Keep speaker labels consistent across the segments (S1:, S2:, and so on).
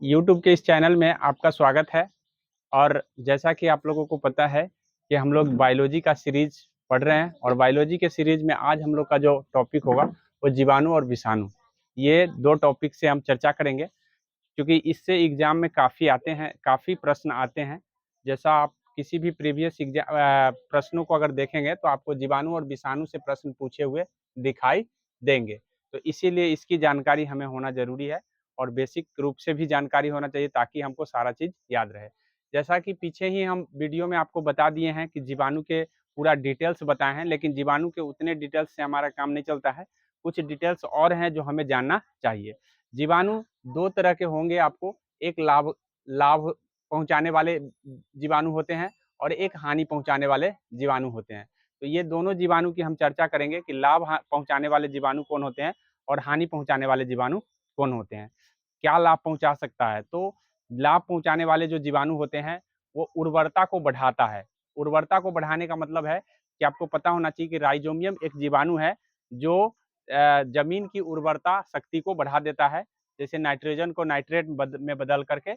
S1: YouTube के इस channel में आपका स्वागत है। और जैसा कि आप लोगों को पता है कि हम लोग बायोलॉजी का सीरीज पढ़ रहे हैं और बायोलॉजी के सीरीज में आज हम लोग का जो टॉपिक होगा वो जीवाणु और विषाणु। ये दो टॉपिक से हम चर्चा करेंगे क्योंकि इससे एग्जाम में काफ़ी आते हैं, काफ़ी प्रश्न आते हैं। जैसा आप किसी भी प्रीवियस एग्जाम प्रश्नों को अगर देखेंगे तो आपको जीवाणु और विषाणु से प्रश्न पूछे हुए दिखाई देंगे। तो इसीलिए इसकी जानकारी हमें होना ज़रूरी है और बेसिक रूप से भी जानकारी होना चाहिए ताकि हमको सारा चीज़ याद रहे। जैसा कि पीछे ही हम वीडियो में आपको बता दिए हैं कि जीवाणु के पूरा डिटेल्स बताए हैं, लेकिन जीवाणु के उतने डिटेल्स से हमारा काम नहीं चलता है। कुछ डिटेल्स और हैं जो हमें जानना चाहिए। जीवाणु दो तरह के होंगे आपको, एक लाभ लाभ पहुंचाने वाले जीवाणु होते हैं और एक हानि पहुंचाने वाले जीवाणु होते हैं। तो ये दोनों जीवाणु की हम चर्चा करेंगे कि लाभ पहुंचाने वाले जीवाणु कौन होते हैं और हानि पहुंचाने वाले जीवाणु कौन होते हैं। क्या लाभ पहुंचा सकता है? तो लाभ पहुंचाने वाले जो जीवाणु होते हैं वो उर्वरता को बढ़ाता है। उर्वरता को बढ़ाने का मतलब है कि आपको पता होना चाहिए कि राइजोबियम एक जीवाणु है जो जमीन की उर्वरता शक्ति को बढ़ा देता है। जैसे नाइट्रोजन को नाइट्रेट में बदल करके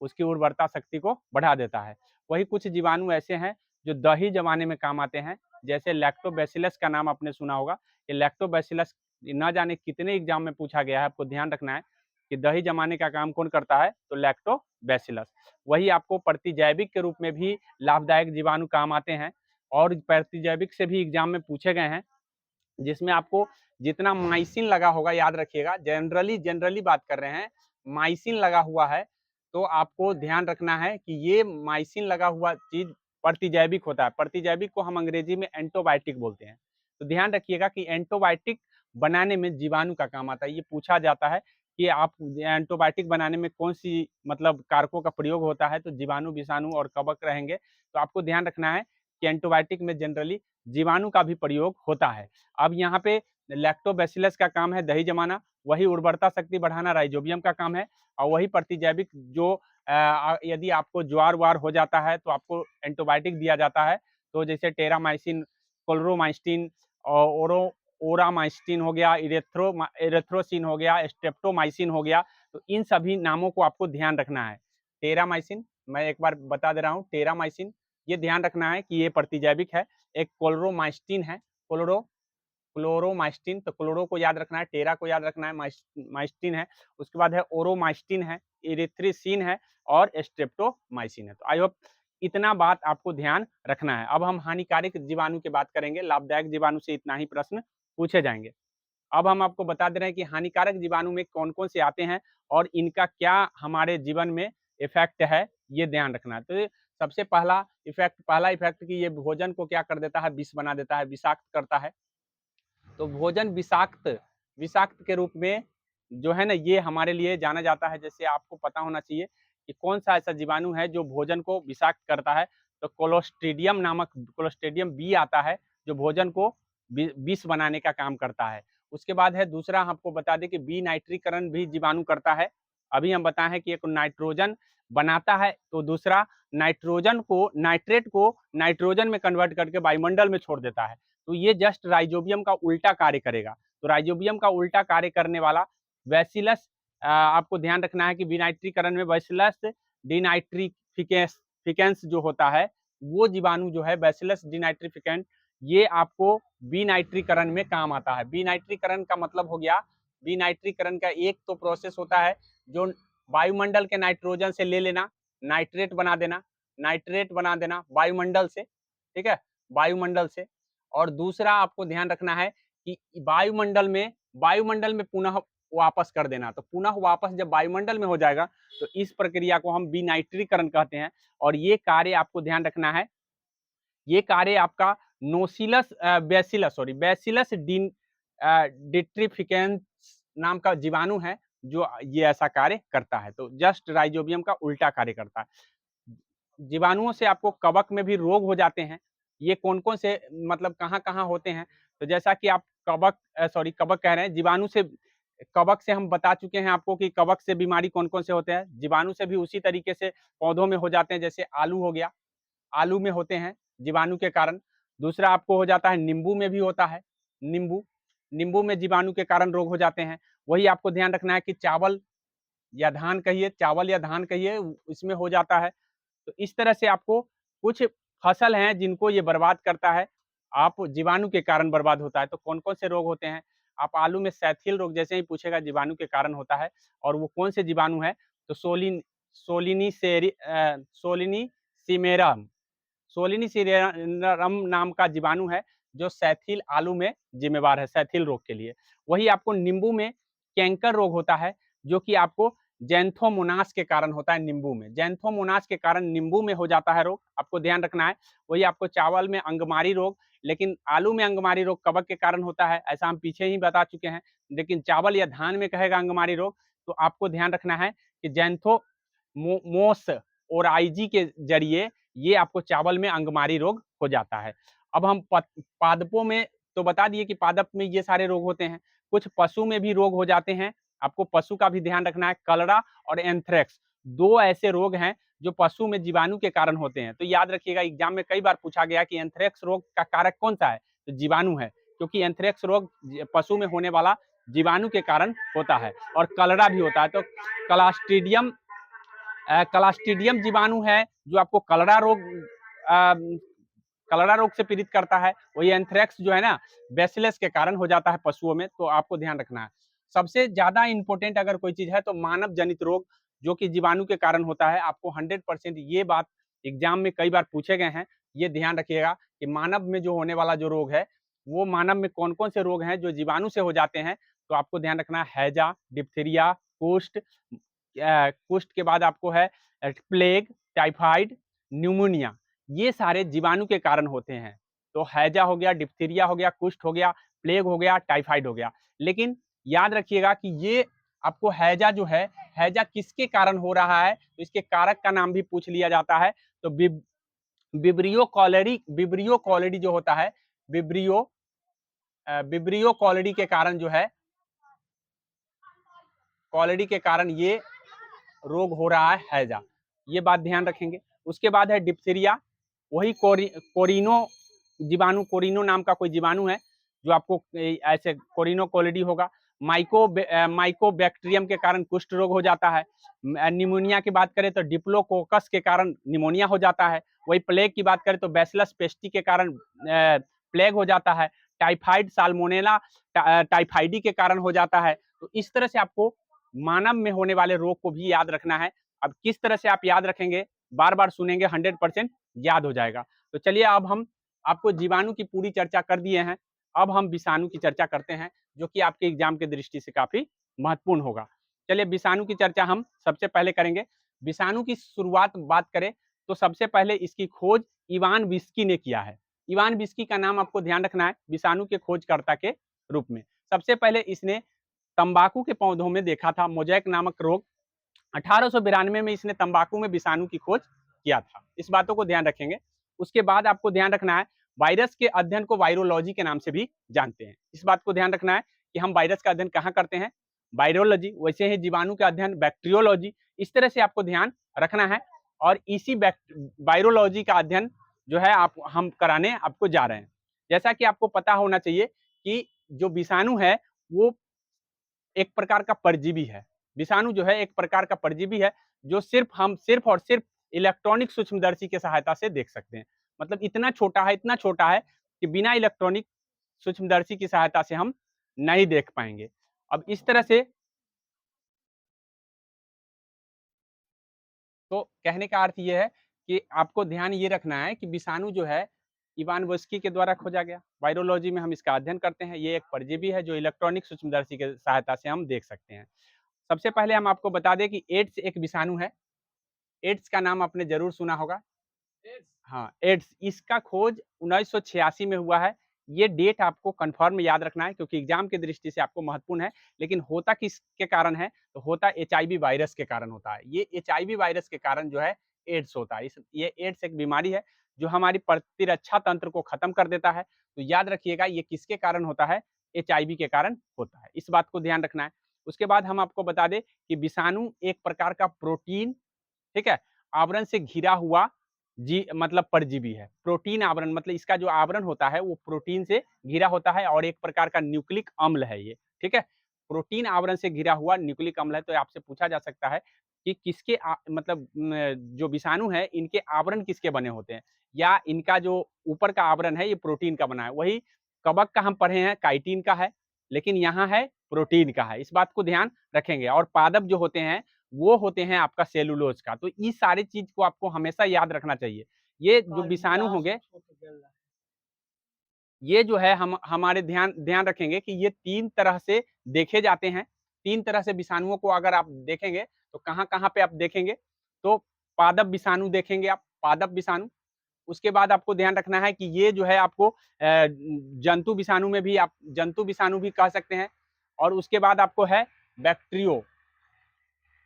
S1: उसकी उर्वरता शक्ति को बढ़ा देता है। वही कुछ जीवाणु ऐसे हैं जो दही जमाने में काम आते हैं। जैसे लैक्टोबैसिलस का नाम आपने सुना होगा। ये लैक्टोबैसिलस न जाने कितने एग्जाम में पूछा गया है, आपको ध्यान रखना है कि दही जमाने का काम कौन करता है, तो लैक्टोबैसिलस। वही आपको प्रतिजैविक के रूप में भी लाभदायक जीवाणु काम आते हैं और प्रतिजैविक से भी एग्जाम में पूछे गए हैं, जिसमें आपको जितना माइसिन लगा होगा, याद रखिएगा, जनरली बात कर रहे हैं, माइसिन लगा हुआ है तो आपको ध्यान रखना है कि ये माइसिन लगा हुआ चीज प्रतिजैविक होता है। प्रतिजैविक को हम अंग्रेजी में एंटीबायोटिक बोलते हैं। तो ध्यान रखिएगा कि एंटीबायोटिक बनाने में जीवाणु का काम आता है। ये पूछा जाता है कि आप एंटीबायोटिक बनाने में कौन सी मतलब कारकों का प्रयोग होता है, तो जीवाणु, विषाणु और कवक रहेंगे। तो आपको ध्यान रखना है कि एंटीबायोटिक में जनरली जीवाणु का भी प्रयोग होता है। अब यहाँ पे लैक्टोबैसिलस का काम है दही जमाना, वही उर्वरता शक्ति बढ़ाना राइजोबियम का काम है। और वही प्रतिजैविक जो यदि आपको ज्वार वार हो जाता है तो आपको एंटीबायोटिक दिया जाता है। तो जैसे टेरामाइसिन, क्लोरोमाइस्टिन और ओरामाइस्टिन हो गया, इरेथ्रोसिन हो गया, स्ट्रेप्टोमाइसिन हो गया। तो इन सभी नामों को आपको ध्यान रखना है। टेरामाइसिन, मैं एक बार बता दे रहा हूँ, टेरामाइसिन ये ध्यान रखना है कि ये प्रतिजैविक है। एक क्लोरोमाइस्टिन है, क्लोरोमाइस्टिन, तो क्लोरो को याद रखना है, टेरा को याद रखना है, माइस्टिन है। उसके बाद है ओरोमाइस्टिन है, इरिथ्रिसिन है और स्ट्रेप्टोमाइसिन है। तो आई होप इतना बात आपको ध्यान रखना है। अब हम हानिकारक जीवाणु की बात करेंगे। लाभदायक जीवाणु से इतना ही प्रश्न पूछे जाएंगे। अब हम आपको बता दे रहे हैं कि हानिकारक जीवाणु में कौन कौन से आते हैं और इनका क्या हमारे जीवन में इफेक्ट है, ये ध्यान रखना है। तो सबसे पहला इफेक्ट कि ये भोजन को क्या कर देता है, विष बना देता है, विषाक्त करता है। तो भोजन विषाक्त विषाक्त के रूप में जो है ना, ये हमारे लिए जाना जाता है। जैसे आपको पता होना चाहिए कि कौन सा ऐसा जीवाणु है जो भोजन को विषाक्त करता है। तो क्लोस्ट्रीडियम बी आता है जो भोजन को विष बनाने का काम करता है। उसके बाद है दूसरा, आपको बता दें कि बी नाइट्रीकरण भी जीवाणु करता है। अभी हम बताए हैं कि एक नाइट्रोजन बनाता है, तो दूसरा नाइट्रोजन को नाइट्रेट को नाइट्रोजन में कन्वर्ट करके वायुमंडल में छोड़ देता है। तो ये जस्ट राइजोबियम का उल्टा कार्य करेगा। तो राइजोबियम का उल्टा कार्य करने वाला बैसिलस, आपको ध्यान रखना है कि विनाइट्रीकरण में बैसिलस डिनाइट्रिफिकेंस जो होता है, वो जीवाणु जो है बैसिलस डिनाइट्रिफिकेंट, ये आपको विनाइट्रीकरण में काम आता है। विनाइट्रीकरण का मतलब हो गया, विनाइट्रीकरण का एक तो प्रोसेस होता है जो वायुमंडल के नाइट्रोजन से ले लेना, नाइट्रेट बना देना वायुमंडल से, ठीक है, वायुमंडल से। और दूसरा आपको ध्यान रखना है कि वायुमंडल में पुनः वापस कर देना। तो पुनः वापस जब वायुमंडल में हो जाएगा तो इस प्रक्रिया को हम विनाइट्रीकरण कहते हैं। और ये कार्य आपको ध्यान रखना है, ये कार्य आपका बैसिलस डिट्रिफिकेंस नाम का जीवाणु है जो ये ऐसा कार्य करता है। तो जस्ट राइजोबियम का उल्टा कार्य करता है। जीवाणुओं से आपको कवक में भी रोग हो जाते हैं। ये कौन कौन से मतलब कहाँ कहाँ होते हैं? तो जैसा कि आप कवक कह रहे हैं, जीवाणु से, कवक से हम बता चुके हैं आपको कि कवक से बीमारी कौन कौन से होते हैं। जीवाणु से भी उसी तरीके से पौधों में हो जाते हैं। जैसे आलू हो गया, आलू में होते हैं जीवाणु के कारण। दूसरा आपको हो जाता है, नींबू में भी होता है, नींबू नींबू में जीवाणु के कारण रोग हो जाते हैं। वही आपको ध्यान रखना है कि चावल या धान कहिए, चावल या धान कहिए, इसमें हो जाता है। तो इस तरह से आपको कुछ फसल हैं जिनको ये बर्बाद करता है, आप जीवाणु के कारण बर्बाद होता है। तो कौन-कौन से रोग होते हैं? आप आलू में सैथिल रोग जैसे ही पूछेगा जीवाणु के कारण होता है, और वो कौन से जीवाणु है? तो सोलिनीसिमेरम सोलिनीसिरेरम नाम का जीवाणु है, जो सैथिल आलू में जिम्मेवार है, सैथिल रोग के लिए। वही आपको नींबू में कैंकर रोग होता है, जो कि आपको ज़ैंथोमोनास के कारण होता है नींबू में। ज़ैंथोमोनास के कारण नींबू में हो जाता है रोग, आपको ध्यान रखना है। वही आपको चावल में अंगमारी रोग, लेकिन आलू में अंगमारी रोग कवक के कारण होता है, ऐसा हम पीछे ही बता चुके हैं। लेकिन चावल या धान में कहेगा अंगमारी रोग, तो आपको ध्यान रखना है कि ज़ैंथोमोस ओराइजी के ज़रिए ये आपको चावल में अंगमारी रोग हो जाता है। अब हम पादपों में तो बता दिए कि पादप में ये सारे रोग होते हैं। कुछ पशु में भी रोग हो जाते हैं, आपको पशु का भी ध्यान रखना है। कलरा और एंथ्रेक्स 2 ऐसे रोग हैं जो पशु में जीवाणु के कारण होते हैं। तो याद रखिएगा, एग्जाम में कई बार पूछा गया कि एंथ्रेक्स रोग का कारक कौन-सा है? तो जीवाणु है, क्योंकि एंथ्रेक्स रोग पशु में होने वाला जीवाणु के कारण होता है। और कलरा भी होता है। तो क्लास्ट्रीडियम क्लास्ट्रीडियम जीवाणु है जो आपको कलरा रोग से पीड़ित करता है। वही एंथ्रेक्स जो है ना, बैसिलस के कारण हो जाता है पशुओं में, तो आपको ध्यान रखना है। सबसे ज्यादा इंपॉर्टेंट अगर कोई चीज है तो मानव जनित रोग, जो कि जीवाणु के कारण होता है। आपको 100% ये बात एग्जाम में कई बार पूछे गए हैं, ये ध्यान रखिएगा कि मानव में जो होने वाला जो रोग है, वो मानव में कौन कौन से रोग हैं जो जीवाणु से हो जाते हैं। तो आपको ध्यान रखना है, हैजा, डिप्थीरिया, कुष्ठ, कुष्ठ के बाद आपको है प्लेग, टाइफाइड, न्यूमोनिया। ये सारे जीवाणु के कारण होते हैं। तो हैजा हो गया, डिप्थीरिया हो गया, कुष्ठ हो गया, प्लेग हो गया, टाइफाइड हो गया। लेकिन याद रखिएगा कि ये आपको हैजा जो है, हैजा किसके कारण हो रहा है, तो इसके कारक का नाम भी पूछ लिया जाता है। तो विब्रियो कॉलेडी जो होता है, विब्रियो कॉलेडी के कारण जो है, कॉलेडी के कारण ये रोग हो रहा है हैजा, ये बात ध्यान रखेंगे। उसके बाद है डिप्थीरिया, वही कोरिनो जीवाणु, कोरिनो नाम का कोई जीवाणु है जो आपको ऐसे कोरिनो कोलिडी होगा। माइकोबैक्टीरियम के कारण कुष्ठ रोग हो जाता है। निमोनिया की बात करें तो डिप्लोकोकस के कारण निमोनिया हो जाता है। वही प्लेग की बात करें तो बैसिलस पेस्टी के कारण प्लेग हो जाता है। टाइफाइड साल्मोनेला टाइफाइडी के कारण हो जाता है। तो इस तरह से आपको मानव में होने वाले रोग को भी याद रखना है। अब किस तरह से आप याद रखेंगे, बार बार सुनेंगे, 100% याद हो जाएगा। तो चलिए, अब हम आपको जीवाणु की पूरी चर्चा कर दिए हैं। अब हम विषाणु की चर्चा करते हैं, जो कि आपके एग्जाम की दृष्टि से काफी महत्वपूर्ण होगा। चलिए, विषाणु की चर्चा हम सबसे पहले करेंगे। विषाणु की शुरुआत बात करें तो सबसे पहले इसकी खोज इवान विस्की ने किया है। इवान विस्की का नाम आपको ध्यान रखना है विषाणु के खोजकर्ता के रूप में। सबसे पहले इसने तंबाकू के पौधों में देखा था मोजैक नामक रोग। 1892 में इसने तंबाकू में विषाणु की खोज किया था। इस बातों को ध्यान रखेंगे। उसके बाद आपको ध्यान रखना है, वायरस के अध्ययन को वायरोलॉजी के नाम से भी जानते हैं। इस बात को ध्यान रखना है कि हम वायरस का अध्ययन कहाँ करते हैं, वायरोलॉजी। वैसे ही जीवाणु का अध्ययन बैक्टीरियोलॉजी। इस तरह से आपको ध्यान रखना है। और इसी वायरोलॉजी का अध्ययन जो है आप हम कराने आपको जा रहे हैं। जैसा कि आपको पता होना चाहिए कि जो विषाणु है वो एक प्रकार का परजीवी है। विषाणु जो है एक प्रकार का परजीवी है, जो सिर्फ और सिर्फ इलेक्ट्रॉनिक सूक्ष्मदर्शी की सहायता से देख सकते हैं। मतलब इतना छोटा है कि बिना इलेक्ट्रॉनिक सूक्ष्मदर्शी की सहायता से हम नहीं देख पाएंगे। अब इस तरह से तो कहने का अर्थ ये है कि आपको ध्यान ये रखना है कि विषाणु जो है इवान वोस्की के द्वारा खोजा गया। वायरोलॉजी में हम इसका अध्ययन करते हैं। ये एक परजीवी है जो इलेक्ट्रॉनिक सूक्ष्मदर्शी की सहायता से हम देख सकते हैं। सबसे पहले हम आपको बता दें कि एड्स एक विषाणु है। एड्स का नाम आपने जरूर सुना होगा। हाँ, एड्स, इसका खोज 1986 में हुआ है। ये डेट आपको कंफर्म याद रखना है क्योंकि एग्जाम की दृष्टि से आपको महत्वपूर्ण है। लेकिन होता किसके कारण है, तो होता एचआईवी वायरस के कारण होता है। ये एचआईवी वायरस के कारण जो है एड्स होता है। ये एड्स एक बीमारी है जो हमारी प्रतिरक्षा तंत्र को खत्म कर देता है। तो याद रखिएगा, ये किसके कारण होता है, एचआईवी के कारण होता है। इस बात को ध्यान रखना है। उसके बाद हम आपको बता दें कि विषाणु एक प्रकार का प्रोटीन, ठीक है, आवरण से घिरा हुआ जी मतलब परजीवी है। प्रोटीन आवरण मतलब इसका जो आवरण होता है वो प्रोटीन से घिरा होता है और एक प्रकार का न्यूक्लिक अम्ल है ये, ठीक है। प्रोटीन आवरण से घिरा हुआ न्यूक्लिक अम्ल है। तो आपसे पूछा जा सकता है कि किसके मतलब जो विषाणु है इनके आवरण किसके बने होते हैं, या इनका जो ऊपर का आवरण है ये प्रोटीन का बना है। वही कवक का हम पढ़े हैं काइटिन का है, लेकिन यहाँ है प्रोटीन का है। इस बात को ध्यान रखेंगे। और पादप जो होते हैं वो होते हैं आपका सेलुलोज का। तो इस सारी चीज को आपको हमेशा याद रखना चाहिए। ये जो विषाणु होंगे, ये जो है हम हमारे ध्यान ध्यान रखेंगे कि ये 3 तरह से देखे जाते हैं। 3 तरह से विषाणुओं को अगर आप देखेंगे तो कहाँ-कहाँ पे आप देखेंगे, तो पादप विषाणु देखेंगे आप, पादप विषाणु। उसके बाद आपको ध्यान रखना है कि ये जो है आपको जंतु विषाणु में भी आप जंतु विषाणु भी कह सकते हैं। और उसके बाद आपको है बैक्टीरियो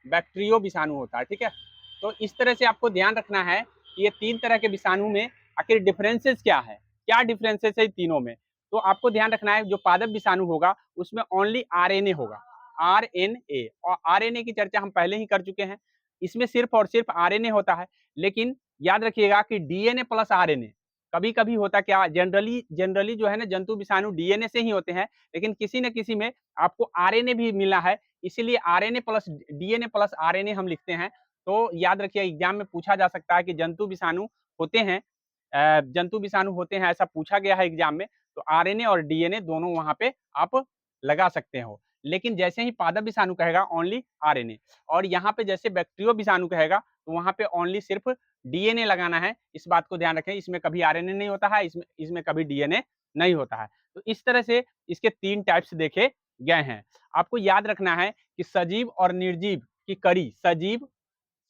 S1: बैक्टीरियो विषाणु होता है, ठीक है। तो इस तरह से आपको ध्यान रखना है कि ये 3 तरह के विषाणु में आखिर डिफरेंसेस क्या है, क्या डिफरेंसेस है तीनों में। तो आपको ध्यान रखना है जो पादप विषाणु होगा उसमें ओनली आरएनए होगा, आरएनए। और आरएनए की चर्चा हम पहले ही कर चुके हैं। इसमें सिर्फ और सिर्फ आरएनए होता है। लेकिन याद रखिएगा कि डीएनए प्लस आरएनए, कभी कभी होता क्या, जनरली जो है ना जंतु विषाणु डीएनए से ही होते हैं, लेकिन किसी न किसी में आपको आरएनए भी मिला है, इसीलिए RNA plus DNA plus RNA हम लिखते हैं। तो याद रखिए एग्जाम में पूछा जा सकता है कि जंतु विषाणु होते हैं, जंतु विषाणु होते हैं, ऐसा पूछा गया है एग्जाम में। तो आरएनए और डीएनए दोनों वहां पे आप लगा सकते हो। लेकिन जैसे ही पादप विषाणु कहेगा ओनली आरएनए, और यहाँ पे जैसे बैक्टीरियो विषाणु कहेगा तो वहां पे ओनली सिर्फ डीएनए लगाना है। इस बात को ध्यान रखें, इसमें कभी आरएनए नहीं होता है, इसमें कभी डीएनए नहीं होता है। तो इस तरह से इसके 3 टाइप्स देखे गए हैं। आपको याद रखना है कि सजीव और निर्जीव की कड़ी, सजीव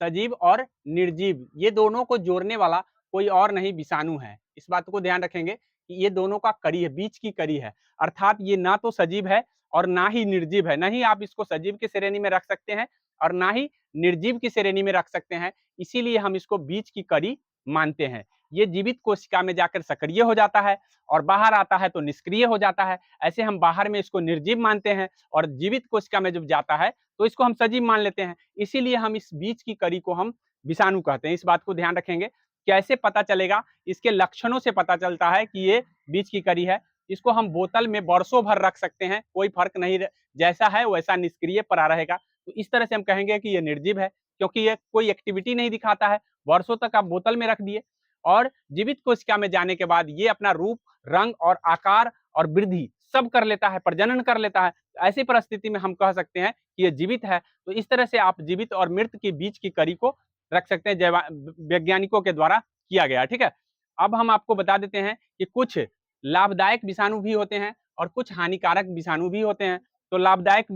S1: सजीव और निर्जीव ये दोनों को जोड़ने वाला कोई और नहीं विषाणु है। इस बात को ध्यान रखेंगे कि ये दोनों का कड़ी है, बीच की कड़ी है। अर्थात ये ना तो सजीव है और ना ही निर्जीव है। ना ही आप इसको सजीव की श्रेणी में रख सकते हैं और ना ही निर्जीव की श्रेणी में रख सकते हैं। इसीलिए हम इसको बीच की कड़ी मानते हैं। ये जीवित कोशिका में जाकर सक्रिय हो जाता है और बाहर आता है तो निष्क्रिय हो जाता है। ऐसे हम बाहर में इसको निर्जीव मानते हैं और जीवित कोशिका में जब जाता है तो इसको हम सजीव मान लेते हैं। इसीलिए हम इस बीच की कड़ी को हम विषाणु कहते हैं। इस बात को ध्यान रखेंगे। कैसे पता चलेगा, इसके लक्षणों से पता चलता है कि ये बीच की कड़ी है। इसको हम बोतल में बरसों भर रख सकते हैं, कोई फर्क नहीं, जैसा है वैसा निष्क्रिय पड़ा रहेगा। तो इस तरह से हम कहेंगे कि ये निर्जीव है, क्योंकि ये कोई एक्टिविटी नहीं दिखाता है। वर्षों तक आप बोतल में रख दिए और जीवित कोशिका में जाने के बाद ये अपना रूप, रंग और आकार और वृद्धि सब कर लेता है, प्रजनन कर लेता है। ऐसी परिस्थिति में हम कह सकते हैं कि ये जीवित है। तो इस तरह से आप जीवित और मृत के बीच की कड़ी को रख सकते हैं, वैज्ञानिकों के द्वारा किया गया, ठीक है। अब हम आपको बता देते हैं कि कुछ लाभदायक विषाणु भी होते हैं और कुछ हानिकारक विषाणु भी होते हैं। तो लाभदायक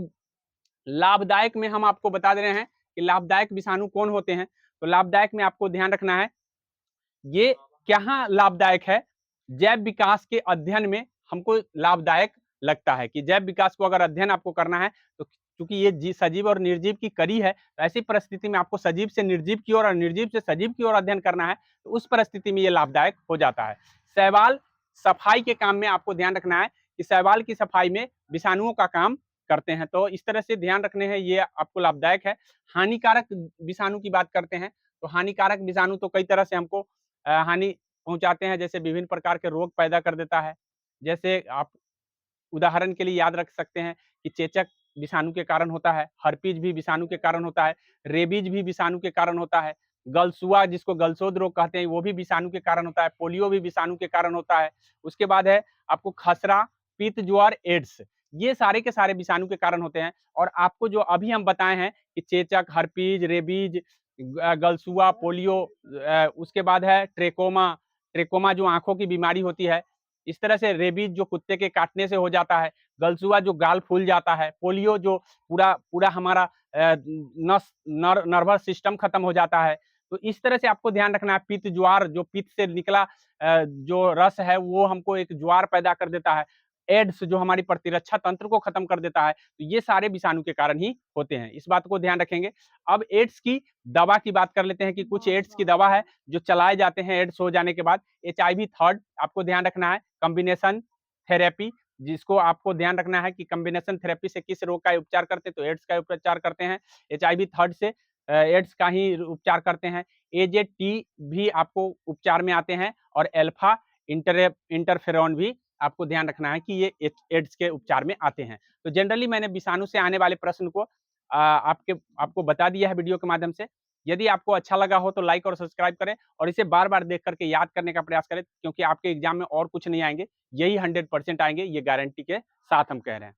S1: लाभदायक में हम आपको बता दे रहे हैं कि लाभदायक विषाणु कौन होते हैं। तो लाभदायक में आपको ध्यान रखना है, ये क्या लाभदायक है, जैव विकास के अध्ययन में हमको लाभदायक लगता है कि जैव विकास को अगर अध्ययन आपको करना है तो क्योंकि ये सजीव और निर्जीव की कड़ी है, तो ऐसी परिस्थिति में आपको सजीव से निर्जीव की ओर और निर्जीव से सजीव की ओर अध्ययन करना है, तो उस परिस्थिति में ये लाभदायक हो जाता है। शैवाल सफाई के काम में आपको ध्यान रखना है कि शैवाल की सफाई में विषाणुओं का काम करते हैं। तो इस तरह से ध्यान रखने हैं, ये आपको लाभदायक है। हानिकारक विषाणु की बात करते हैं, तो हानिकारक विषाणु तो कई तरह से हमको हानि पहुंचाते हैं, जैसे विभिन्न प्रकार के रोग पैदा कर देता है। जैसे आप उदाहरण के लिए याद रख सकते हैं कि चेचक विषाणु के कारण होता है, हर्पीज भी विषाणु के कारण होता है, रेबीज भी विषाणु के कारण होता है, गलसुआ जिसको गलसोद रोग कहते हैं वो भी विषाणु के कारण होता है, पोलियो भी विषाणु के कारण होता है। उसके बाद है आपको खसरा, पीत ज्वर, एड्स, ये सारे के सारे विषाणु के कारण होते हैं। और आपको जो अभी हम बताए हैं कि चेचक, हर्पीज, रेबीज, गलसुआ, पोलियो, उसके बाद है ट्रेकोमा, ट्रेकोमा जो आंखों की बीमारी होती है। इस तरह से रेबीज जो कुत्ते के काटने से हो जाता है, गलसुआ जो गाल फूल जाता है, पोलियो जो पूरा पूरा हमारा नर्वस सिस्टम खत्म हो जाता है। तो इस तरह से आपको ध्यान रखना है। पित्त ज्वार, जो पित्त से निकला जो रस है वो हमको एक ज्वार पैदा कर देता है। एड्स जो हमारी प्रतिरक्षा तंत्र को खत्म कर देता है। तो ये सारे विषाणु के कारण ही होते हैं, इस बात को ध्यान रखेंगे। अब एड्स की दवा की बात कर लेते हैं कि कुछ एड्स की दवा है जो चलाए जाते हैं एड्स हो जाने के बाद। HIV थर्ड आपको ध्यान रखना है, कॉम्बिनेशन थेरेपी, जिसको आपको ध्यान रखना है कि कॉम्बिनेशन थेरेपी से किस रोग का उपचार करते हैं, तो एड्स का उपचार करते हैं। HIV थर्ड से एड्स का ही उपचार करते हैं। AZT भी आपको उपचार में आते हैं और अल्फा इंटरफेरॉन भी आपको ध्यान रखना है कि ये एड्स के उपचार में आते हैं। तो जनरली मैंने विषाणु से आने वाले प्रश्न को आपको बता दिया है वीडियो के माध्यम से। यदि आपको अच्छा लगा हो तो लाइक और सब्सक्राइब करें और इसे बार-बार देख करके याद करने का प्रयास करें, क्योंकि आपके एग्जाम में और कुछ नहीं आएँगे, यही 100% आएँगे, ये गारंटी के साथ हम कह रहे हैं।